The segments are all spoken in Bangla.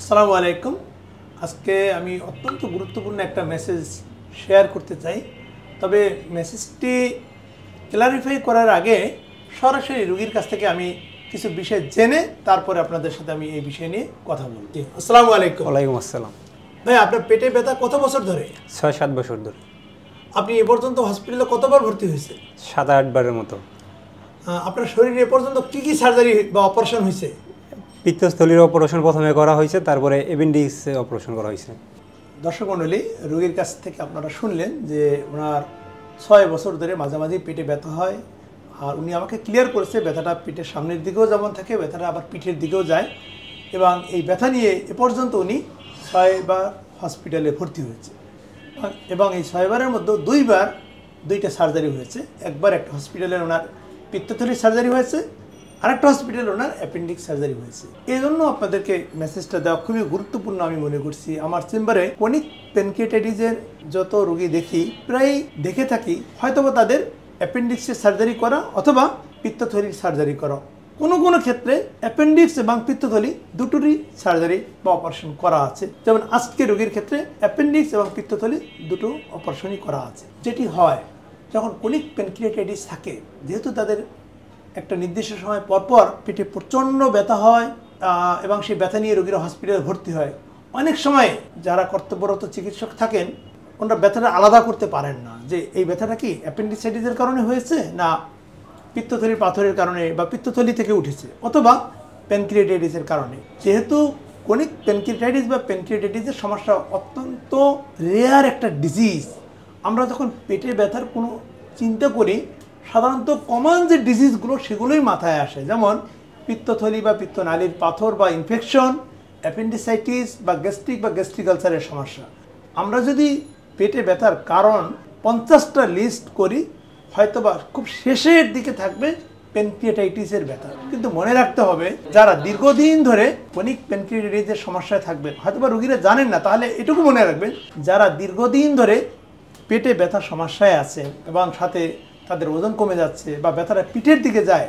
আসসালামু আলাইকুম। আজকে আমি অত্যন্ত গুরুত্বপূর্ণ একটা মেসেজ শেয়ার করতে চাই। তবে মেসেজটি ক্লারিফাই করার আগে সরাসরি রোগীর কাছ থেকে আমি কিছু বিষয় জেনে তারপরে আপনাদের সাথে আমি এই বিষয় নিয়ে কথা বলব। আসসালামু আলাইকুম। ওয়ালাইকুম আসসালাম। ভাই, আপনার পেটে ব্যথা কত বছর ধরে? 6-7 বছর ধরে। আপনি এ পর্যন্ত হসপিটালে কতবার ভর্তি হয়েছে? 7-8 বারের মতো। আপনার শরীরে এ পর্যন্ত কি কি সার্জারি বা অপারেশন হয়েছে? পিত্তস্থলীর অপারেশন প্রথমে করা হয়েছে, তারপরে অ্যাপেন্ডিক্স অপারেশন করা হয়েছে। দর্শক মণ্ডলী, রোগীর কাছ থেকে আপনারা শুনলেন যে ওনার 6 বছর ধরে মাঝামাঝি পেটে ব্যথা হয়। আর উনি আমাকে ক্লিয়ার করেছে ব্যথাটা পিঠের সামনের দিকেও যেমন থাকে, ব্যথাটা আবার পিঠের দিকেও যায়। এবং এই ব্যথা নিয়ে এ পর্যন্ত উনি 6 বার হসপিটালে ভর্তি হয়েছে। এবং এই 6 বারের মধ্যে 2 বার 2টা সার্জারি হয়েছে। একবার একটা হসপিটালে ওনার পিত্তথলির সার্জারি হয়েছে, আরেকটা হসপিটালে ওনার অ্যাপেন্ডিক্স সার্জারি হয়েছে। এই জন্য আপনাদেরকে মেসেজটা দেওয়া খুবই গুরুত্বপূর্ণ আমি মনে করছি। আমার চেম্বারে ক্রনিক প্যানক্রিয়াটাইটিসের যত রোগী দেখি, প্রায় দেখে থাকি হয়তোবা তাদের অ্যাপেন্ডিক্সের সার্জারি করা অথবা পিত্তথলির সার্জারি করা। কোনো কোনো ক্ষেত্রে অ্যাপেন্ডিক্স এবং পিত্তথলি দুটোরই সার্জারি বা অপারেশন করা আছে। যেমন আজকে রোগীর ক্ষেত্রে অ্যাপেন্ডিক্স এবং পিত্তথলি দুটো অপারেশনই করা আছে। যেটি হয় যখন ক্রনিক প্যানক্রিয়াটাইটিস থাকে, যেহেতু তাদের একটা নির্দিষ্ট সময় পরপর পেটে প্রচণ্ড ব্যথা হয় এবং সেই ব্যথা নিয়ে রোগীরা হসপিটালে ভর্তি হয়। অনেক সময় যারা কর্তব্যরত চিকিৎসক থাকেন ওনারা ব্যথাটা আলাদা করতে পারেন না যে এই ব্যথাটা কি অ্যাপেন্ডিসাইটিসের কারণে হয়েছে, না পিত্তথলির পাথরের কারণে বা পিত্তথলি থেকে উঠেছে, অথবা প্যানক্রিয়াটাইটিসের কারণে। যেহেতু ক্রনিক প্যানক্রিয়াটাইটিস বা প্যানক্রিয়াটাইটিসের সমস্যা অত্যন্ত রেয়ার একটা ডিজিজ, আমরা যখন পেটে ব্যথার কোনো চিন্তা করি সাধারণত কমন যে ডিজিজগুলো সেগুলোই মাথায় আসে। যেমন পিত্তথলি বা পিত্তনালীর পাথর বা ইনফেকশন, অ্যাপেন্ডিসাইটিস বা গ্যাস্ট্রিক বা গ্যাস্ট্রিক আলসারের সমস্যা। আমরা যদি পেটে ব্যথার কারণ 50টা লিস্ট করি, হয়তোবা খুব শেষের দিকে থাকবে প্যানক্রিয়াটাইটিসের ব্যথা। কিন্তু মনে রাখতে হবে যারা দীর্ঘদিন ধরে ক্রনিক প্যানক্রিয়াটাইটিসের সমস্যায় থাকবেন, হয়তোবা রোগীরা জানেন না, তাহলে এটুকু মনে রাখবেন যারা দীর্ঘদিন ধরে পেটে ব্যথার সমস্যায় আছে এবং সাথে তাদের ওজন কমে যাচ্ছে বা ব্যথাটা পিঠের দিকে যায়,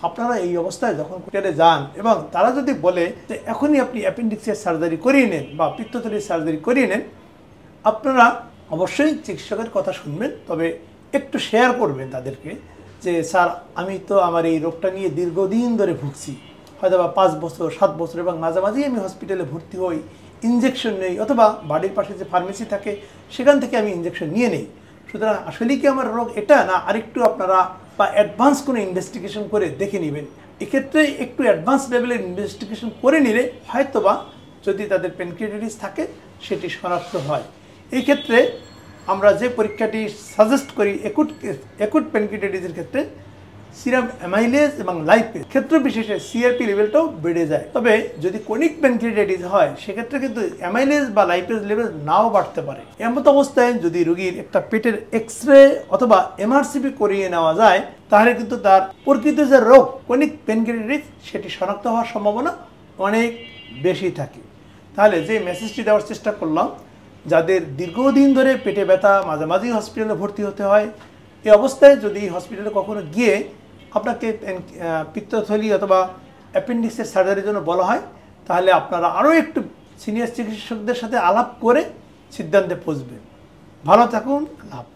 আপনারা এই অবস্থায় যখন হসপিটালে যান এবং তারা যদি বলে যে এখনই আপনি অ্যাপেন্ডিক্সের সার্জারি করিয়ে নেন বা পিত্তথলির সার্জারি করিয়ে নেন, আপনারা অবশ্যই চিকিৎসকের কথা শুনবেন। তবে একটু শেয়ার করবেন তাদেরকে যে স্যার, আমি তো আমার এই রোগটা নিয়ে দীর্ঘদিন ধরে ভুগছি, হয়তো বা 5 বছর 7 বছর, এবং মাঝামাঝি আমি হসপিটালে ভর্তি হই, ইনজেকশন নেই, অথবা বাড়ির পাশে যে ফার্মেসি থাকে সেখান থেকে আমি ইনজেকশন নিয়ে নেই। সুতরাং আসলে কি আমার রোগ এটা, না আরেকটু আপনারা বা অ্যাডভান্স কোনো ইনভেস্টিগেশন করে দেখে নেবেন। এক্ষেত্রে একটু অ্যাডভান্স লেভেলের ইনভেস্টিগেশন করে নিলে হয়তোবা যদি তাদের প্যানক্রিয়াটাইটিস থাকে সেটি শনাক্ত হয়। এই ক্ষেত্রে আমরা যে পরীক্ষাটি সাজেস্ট করি অ্যাকুট প্যানক্রিয়াটাইটিসের ক্ষেত্রে সিরাম অ্যামাইলেজ এবং লাইপেজ ক্ষেত্র বিশেষে সিআরপি লেভেলটাও বেড়ে যায়। তবে যদি ক্রনিক প্যানক্রিয়াটাইটিস হয় সেক্ষেত্রে কিন্তু অ্যামাইলেজ বা লাইপেজ লেভেল নাও বাড়তে পারে। এমন অবস্থায় যদি রোগীর একটা পেটের এক্সরে অথবা এমআরসিপি করিয়ে নেওয়া যায়, তাহলে কিন্তু তার প্রকৃত যে রোগ ক্রনিক প্যানক্রিয়াটাইটিস সেটি শনাক্ত হওয়ার সম্ভাবনা অনেক বেশি থাকে। তাহলে যে মেসেজটি দেওয়ার চেষ্টা করলাম, যাদের দীর্ঘদিন ধরে পেটে ব্যথা, মাঝামাঝি হসপিটালে ভর্তি হতে হয়, এই অবস্থায় যদি হসপিটালে কখনো গিয়ে আপনাকে পিত্তথলি অথবা অ্যাপেন্ডিক্সের সার্জারির জন্য বলা হয়, তাহলে আপনারা আরও একটু সিনিয়র চিকিৎসকদের সাথে আলাপ করে সিদ্ধান্তে পৌঁছবেন। ভালো থাকুন। লাভ।